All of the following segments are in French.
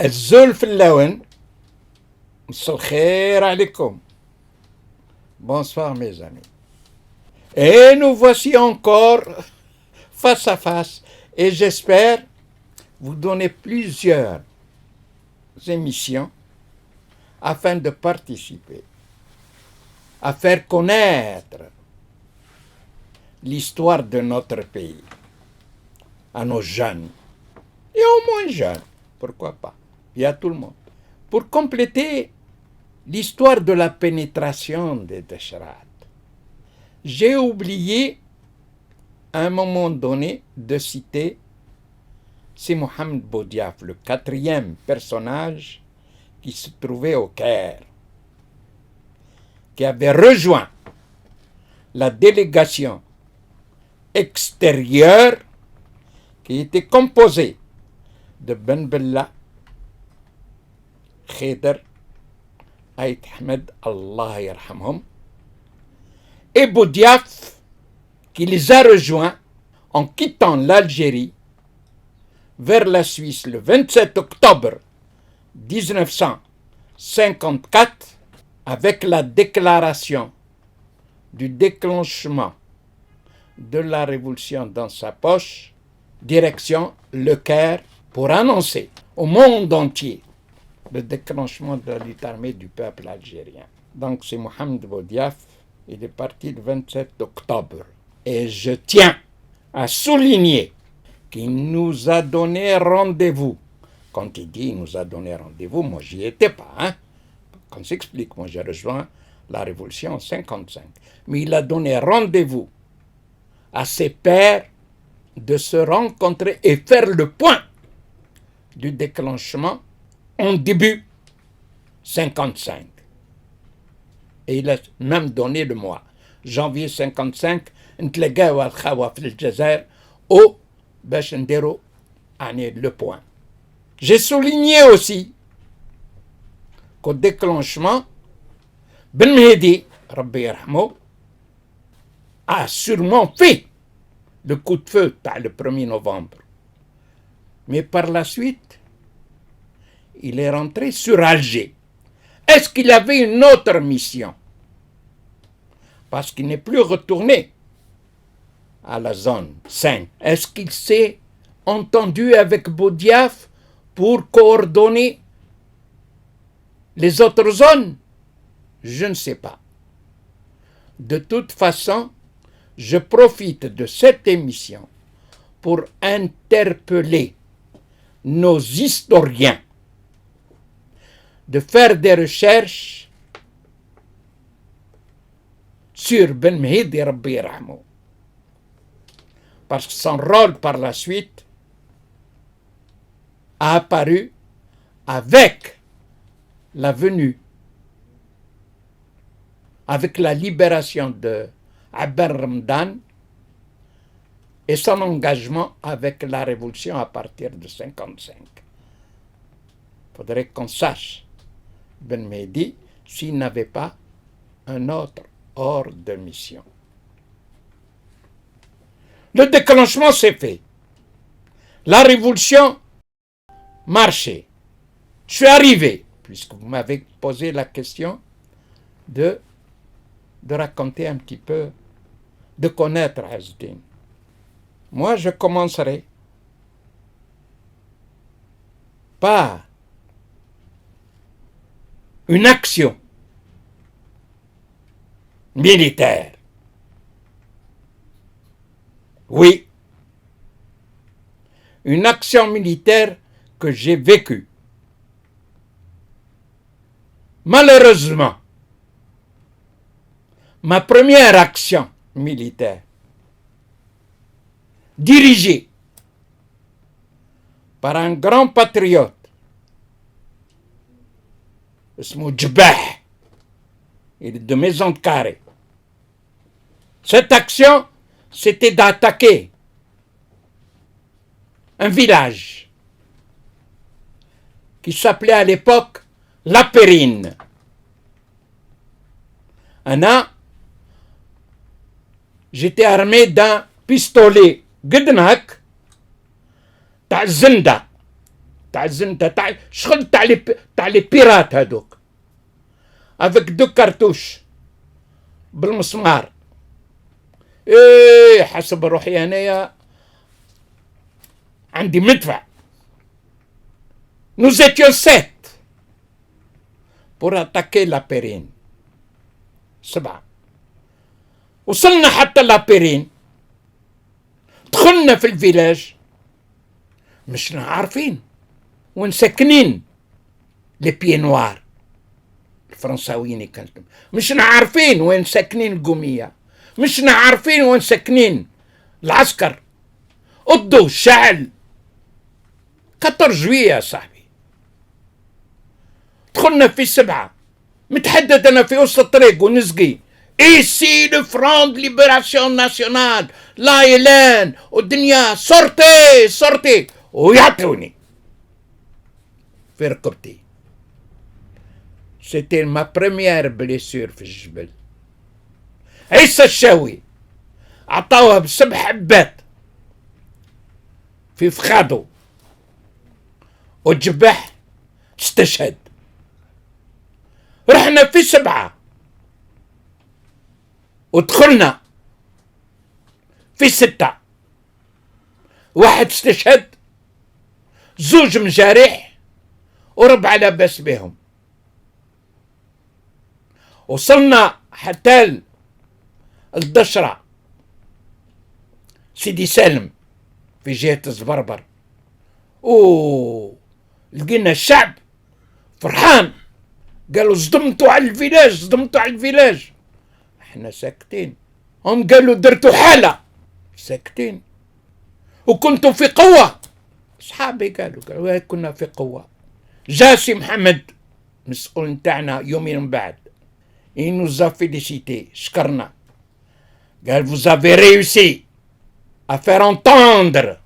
الزلف اللون. مساء الخير عليكم. Bonsoir mes amis. Et nous voici encore face à face. Et j'espère vous donner plusieurs émissions afin de participer, à faire connaître l'histoire de notre pays à nos jeunes et aux moins jeunes, pourquoi pas, et à tout le monde, pour compléter l'histoire de la pénétration des Deshrat. J'ai oublié à un moment donné de citer c'est Mohamed Boudiaf, le 4e personnage qui se trouvait au Caire, qui avait rejoint la délégation extérieure qui était composée de Ben Bella, Khidr, Aït Ahmed, Allah yarhamhum, et Boudiaf, qui les a rejoints en quittant l'Algérie vers la Suisse le 27 octobre 1954 avec la déclaration du déclenchement de la révolution dans sa poche, direction Le Caire pour annoncer au monde entier le déclenchement de la lutte armée du peuple algérien. Donc c'est Mohamed Boudiaf, il est parti le 27 octobre. Et je tiens à souligner qu'il nous a donné rendez-vous. Quand il dit qu'il nous a donné rendez-vous, moi j'y étais pas. Qu'on s'explique, moi j'ai rejoint la révolution en 1955. Mais il a donné rendez-vous à ses pairs de se rencontrer et faire le point du déclenchement en début 1955. Et il a même donné le mois. Janvier 1955, نتلاقاو الخاوة في الجزائر au باش نديرو le point. J'ai souligné aussi qu'au déclenchement, Ben Mehdi, Rabbi yarhamou, a sûrement fait le coup de feu le 1er novembre. Mais par la suite, il est rentré sur Alger. Est-ce qu'il avait une autre mission? Parce qu'il n'est plus retourné à la zone 5. Est-ce qu'il s'est entendu avec Boudiaf pour coordonner les autres zones? Je ne sais pas. De toute façon, je profite de cette émission pour interpeller nos historiens de faire des recherches sur Ben Mehdi Rabbi yarhamou. Parce que son rôle par la suite a apparu avec la venue, avec la libération de Abdel Ramdan et son engagement avec la révolution à partir de 1955. Il faudrait qu'on sache Ben Mehdi s'il n'avait pas un autre ordre de mission. Le déclenchement s'est fait. La révolution marchait. Je suis arrivé, puisque vous m'avez posé la question, de raconter un petit peu, de connaître Azz-Din. Moi, je commencerai par une action militaire. Oui, une action militaire que j'ai vécue. Malheureusement, ma première action militaire, dirigée par un grand patriote, اسمه جباح, il est de Maison de Carré. Cette action, c'était d'attaquer un village qui s'appelait à l'époque La Périne. J'étais armé d'un pistolet Gudnak, Zenda, تاع الزنده تاع شغل تاع لي بيرات هذوك افيك دو كارتوش بالمسمار. ايه حسب روحي انايا عندي مدفع. Nous étions 7 pour attaquer la Périne. 7. وصلنا حتى لا بيرين، دخلنا في الفيلاج، مش عارفين وين ساكنين لي بيي نوار الفرنساويين يكلموا، مش عارفين وين ساكنين القومية، مش عارفين وين ساكنين العسكر. الضوء شعل 14 جوية يا صاحبي. دخلنا في 7 متحدد انا في وسط الطريق ونسقي ici le front de libération nationale لا إعلان والدنيا سورتي سورتي ويعطوني في ركبتي. سيتي ما بريميير بليسير في الجبل. عيسى الشاوي عطاوها ب7 حبات في فخادو وجبح استشهد. رحنا في 7 ودخلنا في 6، 1 استشهد، 2 مجاريح و4 لاباس بهم. وصلنا حتى الدشرة سيدي سالم في جهة الزبربر، لقينا الشعب فرحان، قالوا صدمتوا على الفيلاج، صدمتوا على الفيلاج. احنا ساكتين، هم قالوا درتوا حالة، ساكتين. وكنتوا في قوة، اصحابي قالوا كنا في قوة. جاسي محمد مسؤول نتاعنا يومين من بعد، il nous a félicité، شكرنا، قال vous avez réussi à faire entendre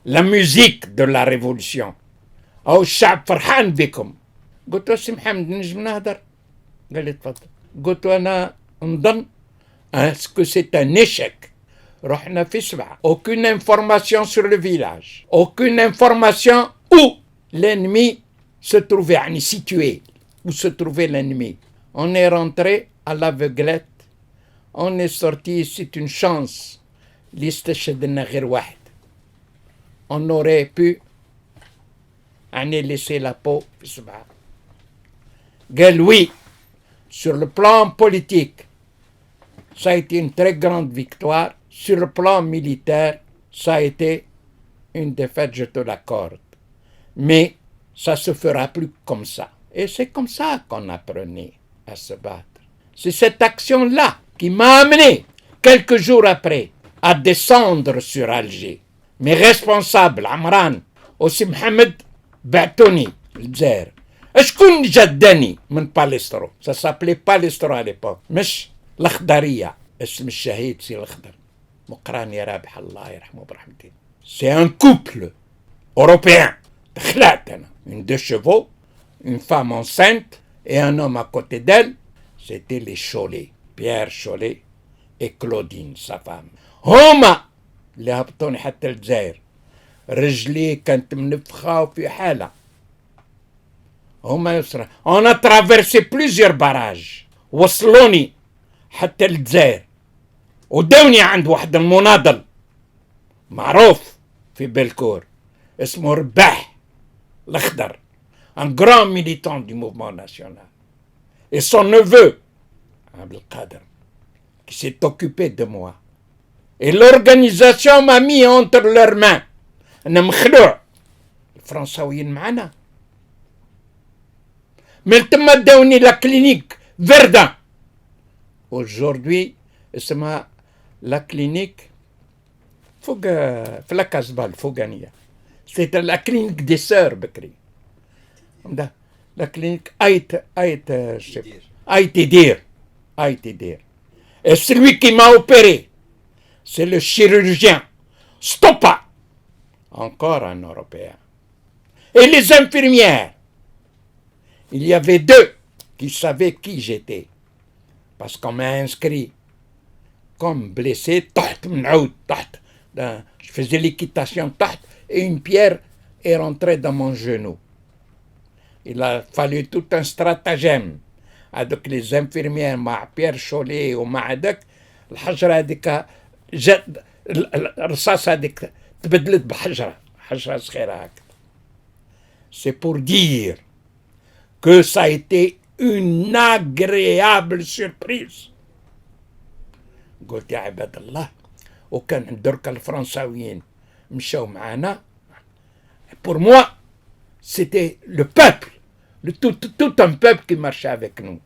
la musique de la révolution، أو الشعب فرحان بكم. قلت له سي محمد نجم نهدر؟ قال لي تفضل. قلت له أنا نظن اسكو سي ان échec. رحنا في 7، aucune information sur le village، aucune information où l'ennemi se trouvait، يعني situé où se trouvait l'ennemi. On est rentré à l'aveuglette، on est sorti، c'est une chance اللي استشهد لنا غير واحد. on aurait pu يعني laisser la peau في 7. قال oui sur le plan politique ça a été une très grande victoire, sur le plan militaire ça a été une défaite, je te l'accorde, mais ça se fera plus comme ça. Et c'est comme ça qu'on apprenait à se battre. C'est cette action-là qui m'a amené quelques jours après à descendre sur Alger. Mes responsables عمران وسي محمد بعتوني الجزائر. شكون جدني من باليسترو؟ ça s'appelait باليسترو à l'époque، مش الأخضرية، اسم الشهيد سي الأخضر مقراني رابح الله يرحمه برحمته. C'est un couple européen. دخلت أنا une 2 chevaux، une femme enceinte et un homme à côté d'elle. C'était les Chollet، Pierre Chollet et Claudine sa femme. هما اللي هبطوني حتى الجزائر، رجلي كانت منفخة وفي حالة. هما يسرى. On a traversé plusieurs barrages، وصلوني حتى الجزائر، ودوني عند واحد المناضل معروف في بلكور اسمه رباح الأخضر، un grand militant du mouvement national. Et son neveu, Abdelkader, qui s'est occupé de moi. Et l'organisation m'a mis entre leurs mains. أنا مخلوع، الفرنساويين معنا. من تما داوني لا كلينيك فيردان. Aujourd'hui اسمها لا كلينيك فوق في لا كازبال الفوقانية. C'est la clinique des sœurs بكري. La clinique Aïtidir. Et celui qui m'a opéré, c'est le chirurgien Stoppa, encore un Européen. Et les infirmières, il y avait 2 qui savaient qui j'étais, parce qu'on m'a inscrit comme blessé, je faisais l'équitation et une pierre est rentré dans mon genou. Il a fallu tout un stratagème. هذوك les infirmières مع بيير شولي ومع هذاك الحجرة هذيك جات الرصاص هذيك تبدلت حجرة صغيرة هكذا. C'est pour dire que ça a été une agréable surprise. قلت يا عباد الله وكان درك الفرنساويين مشاو معنا. Pour moi, c'était le peuple, tout un peuple qui marchait avec nous.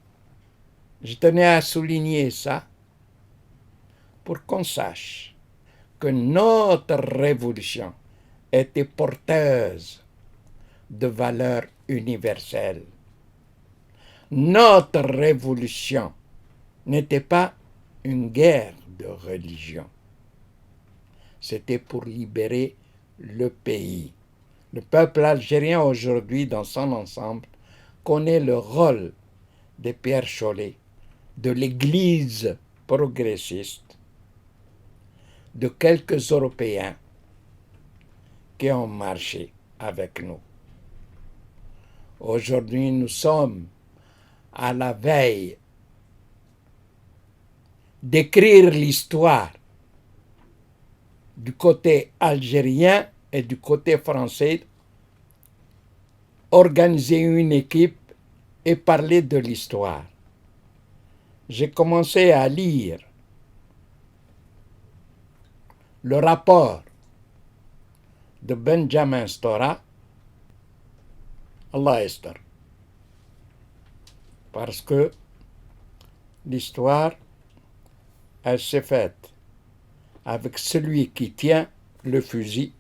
Je tenais à souligner ça pour qu'on sache que notre révolution était porteuse de valeurs universelles. Notre révolution n'était pas une guerre de religion. C'était pour libérer le pays. Le peuple algérien aujourd'hui, dans son ensemble, connaît le rôle de Pierre Chollet, de l'Église progressiste, de quelques Européens qui ont marché avec nous. Aujourd'hui, nous sommes à la veille d'écrire l'histoire du côté algérien et du côté français, organiser une équipe et parler de l'histoire. J'ai commencé à lire le rapport de Benjamin Stora, Allah Esther, parce que l'histoire, elle s'est faite avec celui qui tient le fusil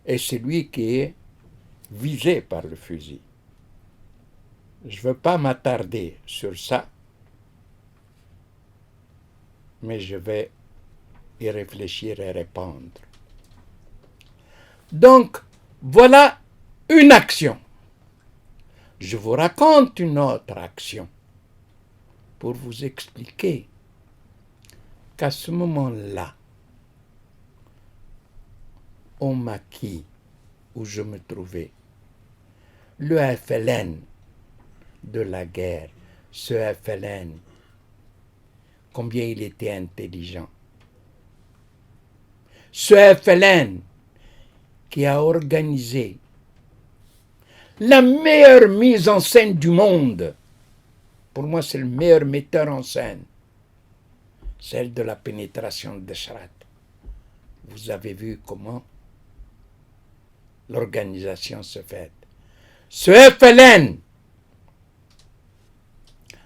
et celui qui est visé par le fusil. Je ne veux pas m'attarder sur ça, mais je vais y réfléchir et répondre. Donc, voilà une action. Je vous raconte une autre action pour vous expliquer qu'à ce moment-là, au maquis où je me trouvais, le FLN de la guerre, ce FLN, combien il était intelligent. Ce FLN qui a organisé la meilleure mise en scène du monde. Pour moi, c'est le meilleur metteur en scène. Celle de la pénétration de Shrat. Vous avez vu comment l'organisation se fait. Ce FLN,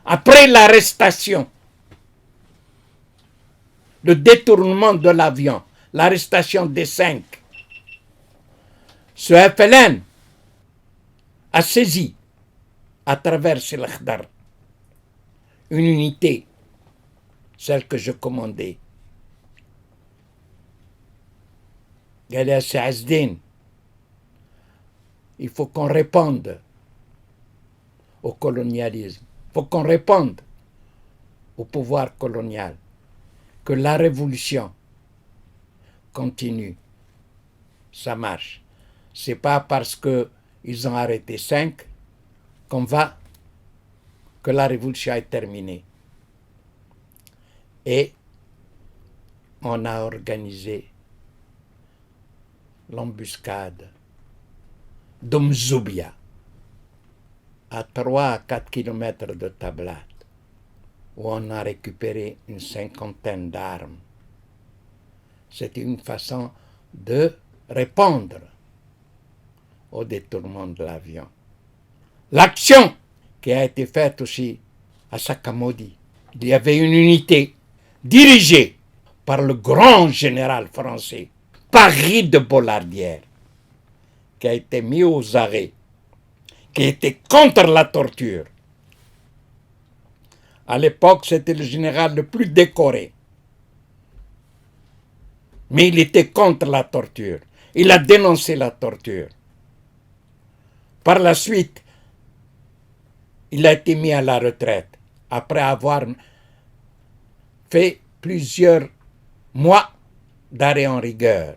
après l'arrestation, le détournement de l'avion, l'arrestation des 5, ce FLN a saisi, à travers Sil Akhdar, une unité, celle que je commandais. Galia Sa'azdin, il faut qu'on réponde au colonialisme, il faut qu'on réponde au pouvoir colonial, que la révolution continue, ça marche. C'est pas parce qu'ils ont arrêté 5 que la révolution est terminée. Et on a organisé l'embuscade d'Omzoubia, à 3 à 4 kilomètres de Tablat, où on a récupéré une 50aine d'armes. C'était une façon de répondre au détournement de l'avion. L'action qui a été faite aussi à Sakamodi, il y avait une unité dirigée par le grand général français, Paris de Bollardière, qui a été mis aux arrêts, qui était contre la torture. À l'époque, c'était le général le plus décoré. Mais il était contre la torture. Il a dénoncé la torture. Par la suite, il a été mis à la retraite après avoir fait plusieurs mois d'arrêt en rigueur.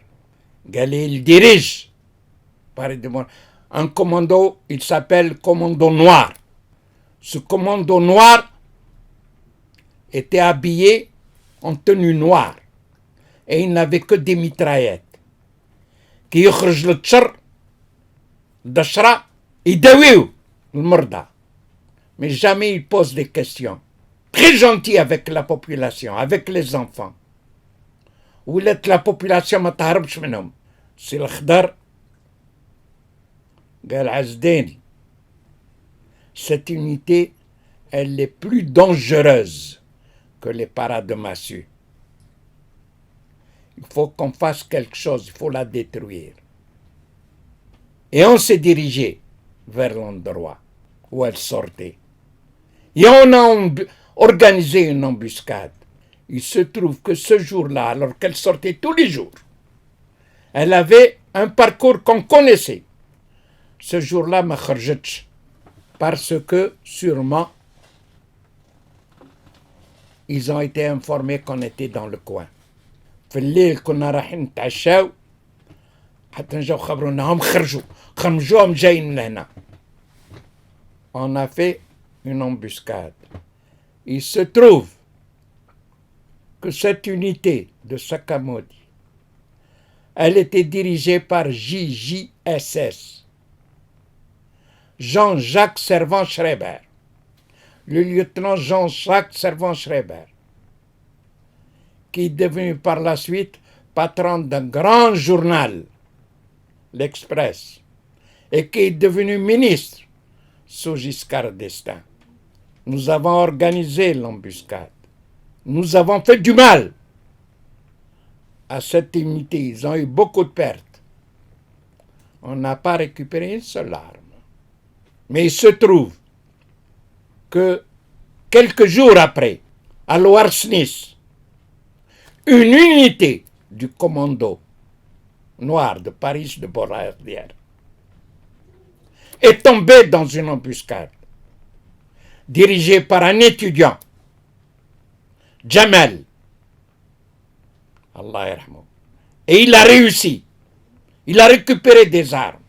Il dirige Un commando, il s'appelle commando noir. Ce commando noir était habillé en tenue noire et il n'avait que des mitraillettes. Qui يخرج للتشر الدشرة يداويو المرضى. Mais jamais il pose des questions. Très gentil avec la population, avec les enfants. ولات la population ما تهربش منهم. سي الخضر قال عزداني. Cette unité, elle est plus dangereuse que les parades de massue. Il faut qu'on fasse quelque chose, il faut la détruire. Et on s'est dirigé vers l'endroit où elle sortait. Et on a organisé une embuscade. Il se trouve que ce jour-là, alors qu'elle sortait tous les jours, elle avait un parcours qu'on connaissait. Ce jour-là, ma kharjetch, parce que sûrement, ils ont été informés qu'on était dans le coin. في الليل كنا رايحين نتعشاو حتى نجاو خبرونا هم خرجوهم جايين من هنا. On a fait une embuscade. Il se trouve que cette unité de Sakamodi, elle était dirigée par JJSS, Jean-Jacques Servan-Schreiber, le lieutenant Jean-Jacques Servan-Schreiber, qui est devenu par la suite patron d'un grand journal, l'Express, et qui est devenu ministre sous Giscard d'Estaing. Nous avons organisé l'embuscade. Nous avons fait du mal à cette unité. Ils ont eu beaucoup de pertes. On n'a pas récupéré une seule arme. Mais il se trouve que quelques jours après, à Loarsnis, une unité du commando noir de Paris de Borardière est tombée dans une embuscade dirigée par un étudiant, Jamal, Allah yarhamou. Et il a réussi. Il a récupéré des armes.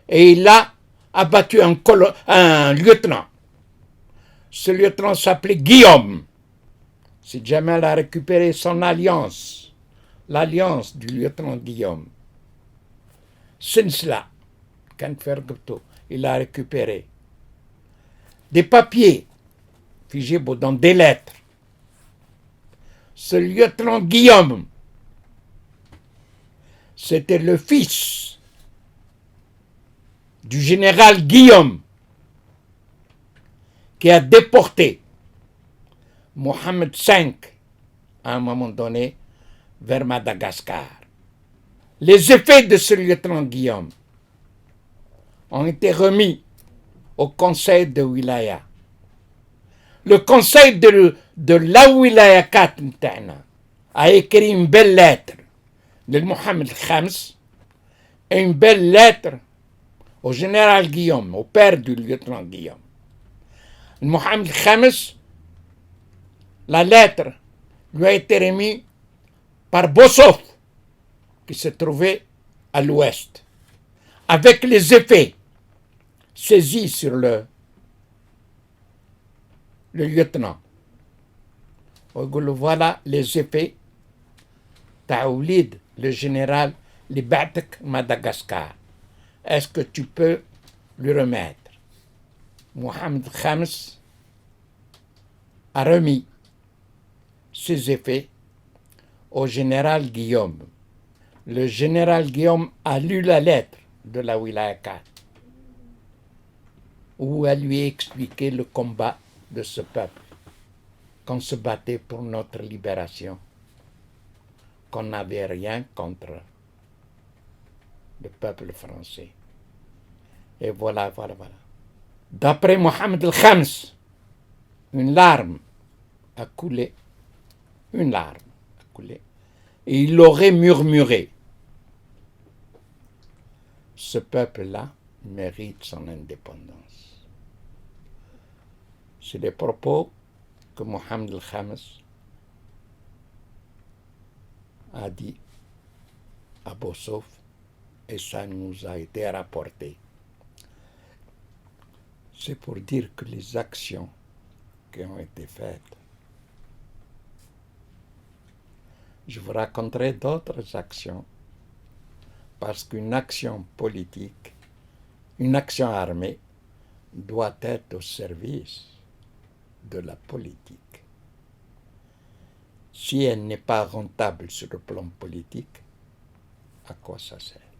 Et il a abattu un lieutenant. Ce lieutenant s'appelait Guillaume. Si Jamal a récupéré son alliance, l'alliance du lieutenant Guillaume, Sinsla, il a récupéré des papiers figés dans des lettres. Ce lieutenant Guillaume, c'était le fils du général Guillaume qui a déporté Mohamed V à un moment donné vers Madagascar. Les effets de ce lieutenant Guillaume ont été remis au conseil de Wilaya. Le conseil de la Wilaya 4 a écrit une belle lettre de Mohamed Khams et une belle lettre au général Guillaume, au père du lieutenant Guillaume. Mohamed Khams, la lettre lui a été remise par Bossov, qui se trouvait à l'ouest, avec les effets saisis sur le lieutenant. Voilà les effets Taoulid, le général Libatek Madagascar. Est-ce que tu peux lui remettre? Mohamed Khams a remis ses effets au général Guillaume. Le général Guillaume a lu la lettre de la Wilaya 4 où elle lui a expliqué le combat de ce peuple, qu'on se battait pour notre libération, qu'on n'avait rien contre le peuple français. Et voilà. D'après Mohamed el-Khams, une larme a coulé, et il aurait murmuré: ce peuple-là mérite son indépendance. C'est des propos que Mohamed el-Khams a dit à Bossov et ça nous a été rapporté. C'est pour dire que les actions qui ont été faites, je vous raconterai d'autres actions, parce qu'une action politique, une action armée, doit être au service de la politique. Si elle n'est pas rentable sur le plan politique, à quoi ça sert?